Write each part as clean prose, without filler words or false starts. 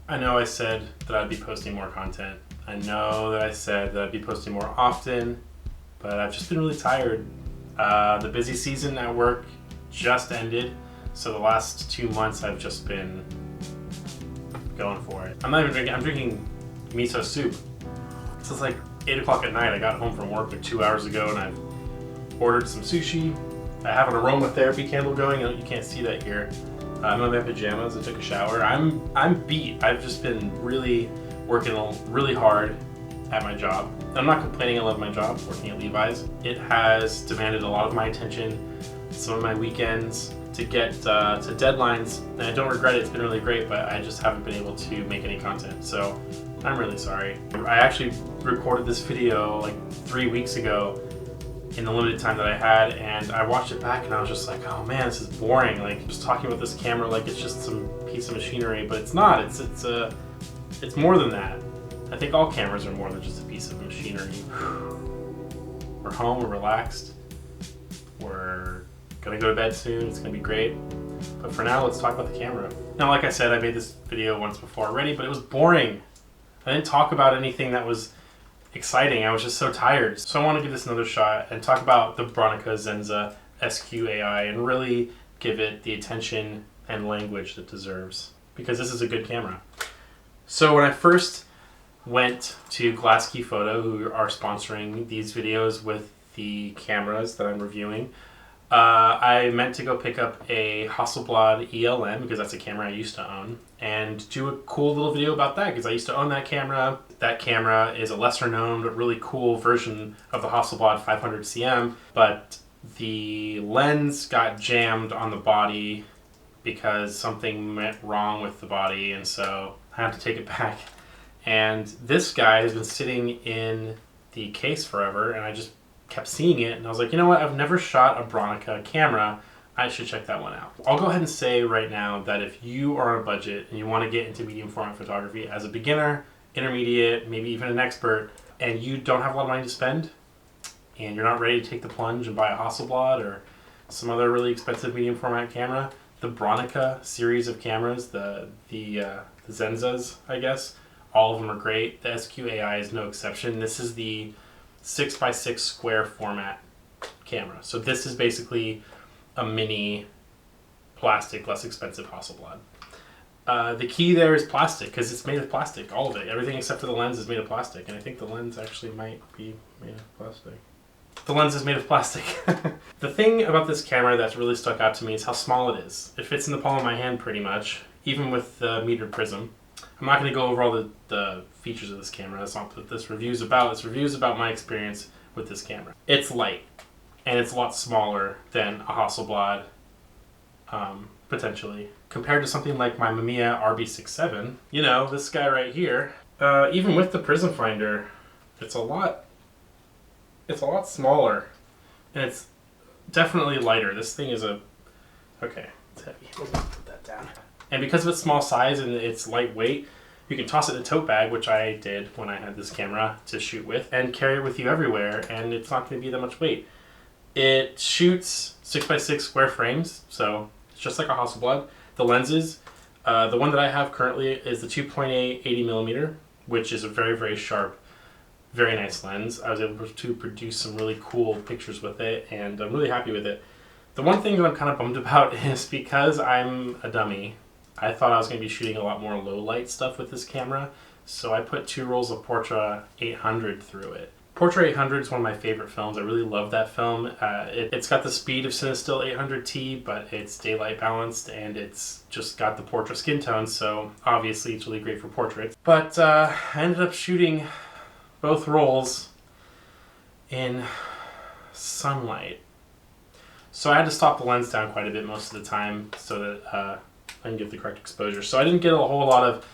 I know I said that I'd be posting more content. I know that I said that I'd be posting more often, but I've just been really tired. The busy season at work just ended, so the last 2 months I've just been going for it. I'm not even drinking, I'm drinking miso soup. So it's like 8 o'clock at night. I got home from work like 2 hours ago and I've ordered some sushi. I have an aromatherapy candle going. You can't see that here. I'm in my pajamas. I took a shower. I'm beat. I've just been really working really hard at my job. And I'm not complaining. I love my job, working at Levi's. It has demanded a lot of my attention, some of my weekends, to get to deadlines. And I don't regret it. It's been really great, but I just haven't been able to make any content. So I'm really sorry. I actually recorded this video like 3 weeks ago in the limited time that I had, and I watched it back and I was just like, oh man, this is boring. Like, just talking about this camera like it's just some piece of machinery, but it's not. It's more than that. I think all cameras are more than just a piece of machinery. We're home, we're relaxed, we're gonna go to bed soon, it's gonna be great. But for now, let's talk about the camera. Now, like I said, I made this video once before already, but it was boring. I didn't talk about anything that was exciting. I was just so tired. So I want to give this another shot and talk about the Bronica Zenza SQ-Ai and really give it the attention and language that it deserves, because this is a good camera. So when I first went to Glaskey Photo, who are sponsoring these videos with the cameras that I'm reviewing, I meant to go pick up a Hasselblad ELM, because that's a camera I used to own, and do a cool little video about that, because I used to own that camera. That camera is a lesser known but really cool version of the Hasselblad 500cm, but the lens got jammed on the body because something went wrong with the body, and so I had to take it back. And this guy has been sitting in the case forever, and I just kept seeing it, and I was like, you know what, I've never shot a Bronica camera, I should check that one out. I'll go ahead and say right now that if you are on a budget and you want to get into medium format photography as a beginner, intermediate, maybe even an expert, and you don't have a lot of money to spend, and you're not ready to take the plunge and buy a Hasselblad or some other really expensive medium format camera, the Bronica series of cameras, the Zenzas, I guess, all of them are great. The SQ-Ai is no exception. This is the 6x6 square format camera. So this is basically a mini plastic, less expensive Hasselblad. The key there is plastic, because it's made of plastic, all of it. Everything except for the lens is made of plastic, and I think the lens actually might be made of plastic. The lens is made of plastic. The thing about this camera that's really stuck out to me is how small it is. It fits in the palm of my hand pretty much, even with the metered prism. I'm not going to go over all the features of this camera. That's not what this review is about. This review is about my experience with this camera. It's light, and it's a lot smaller than a Hasselblad, potentially. Compared to something like my Mamiya RB67, you know, this guy right here, even with the prism finder, it's a lot smaller, and it's definitely lighter. This thing is okay, it's heavy. Let's put that down. And because of its small size and its lightweight, you can toss it in a tote bag, which I did when I had this camera to shoot with, and carry it with you everywhere, and it's not going to be that much weight. It shoots 6x6 square frames, so it's just like a Hasselblad. The lenses, the one that I have currently is the 2.8 80mm, which is a very, very sharp, very nice lens. I was able to produce some really cool pictures with it, and I'm really happy with it. The one thing that I'm kind of bummed about is because I'm a dummy, I thought I was going to be shooting a lot more low light stuff with this camera, so I put 2 rolls of Portra 800 through it. Portra 800 is one of my favorite films. I really love that film. It's got the speed of Cinestill 800T, but it's daylight balanced, and it's just got the Portra skin tone, so obviously it's really great for portraits. But I ended up shooting both rolls in sunlight. So I had to stop the lens down quite a bit most of the time so that I can get the correct exposure. So I didn't get a whole lot of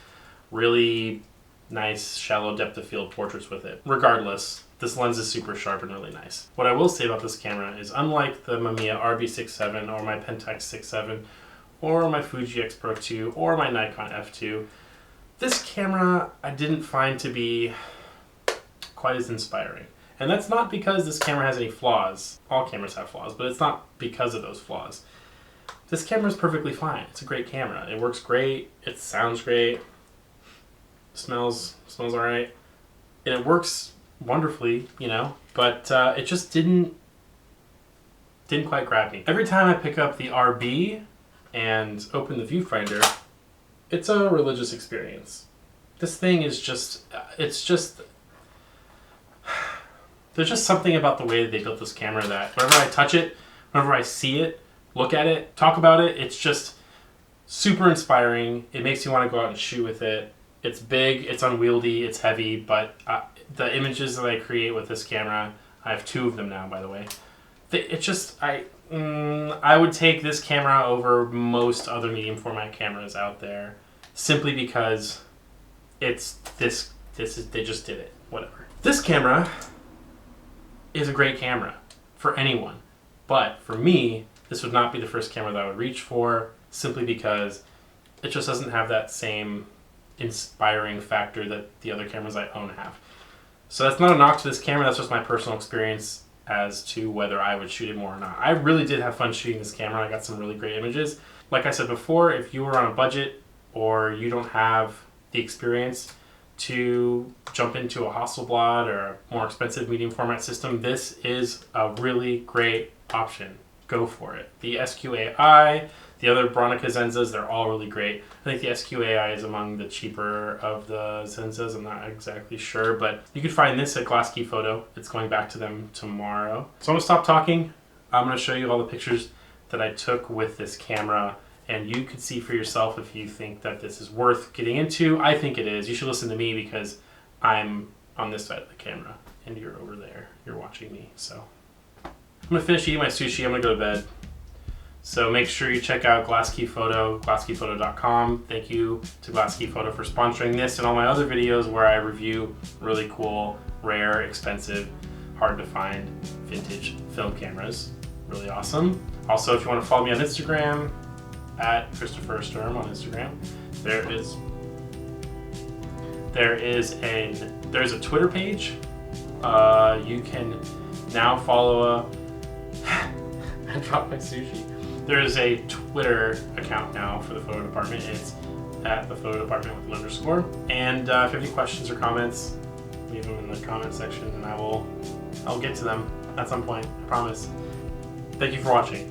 really nice shallow depth of field portraits with it. Regardless, this lens is super sharp and really nice. What I will say about this camera is, unlike the Mamiya RB67 or my Pentax 6.7 or my Fuji X Pro 2 or my Nikon F2, this camera I didn't find to be quite as inspiring. And that's not because this camera has any flaws. All cameras have flaws, but it's not because of those flaws. This camera is perfectly fine. It's a great camera. It works great. It sounds great. Smells all right, and it works wonderfully, you know. But it just didn't quite grab me. Every time I pick up the RB and open the viewfinder, it's a religious experience. This thing is just, there's just something about the way that they built this camera that whenever I touch it, whenever I see it, look at it, talk about it, it's just super inspiring. It makes me want to go out and shoot with it. It's big, it's unwieldy, it's heavy, but the images that I create with this camera, I have 2 of them now, by the way. I would take this camera over most other medium format cameras out there, simply because they just did it. Whatever. This camera is a great camera for anyone, but for me, this would not be the first camera that I would reach for, simply because it just doesn't have that same inspiring factor that the other cameras I own have. So that's not a knock to this camera, that's just my personal experience as to whether I would shoot it more or not. I really did have fun shooting this camera. I got some really great images. Like I said before, if you were on a budget or you don't have the experience to jump into a Hasselblad or a more expensive medium format system, this is a really great option. Go for it. The SQ-Ai, the other Bronica Zenzas, they're all really great. I think the SQ-Ai is among the cheaper of the Zenzas. I'm not exactly sure, but you can find this at Glass Key Photo. It's going back to them tomorrow. So I'm gonna stop talking. I'm gonna show you all the pictures that I took with this camera, and you can see for yourself if you think that this is worth getting into. I think it is. You should listen to me because I'm on this side of the camera and you're over there. You're watching me. So I'm gonna finish eating my sushi. I'm gonna go to bed. So make sure you check out Glass Key Photo, glasskeyphoto.com. Thank you to Glass Key Photo for sponsoring this and all my other videos where I review really cool, rare, expensive, hard to find vintage film cameras. Really awesome. Also, if you want to follow me on Instagram, at Christopher Sturm on Instagram, there's a Twitter page. You can now follow I dropped my sushi. There is a Twitter account now for the photo department. It's at the photo department with an underscore. And if you have any questions or comments, leave them in the comment section and I'll get to them at some point, I promise. Thank you for watching.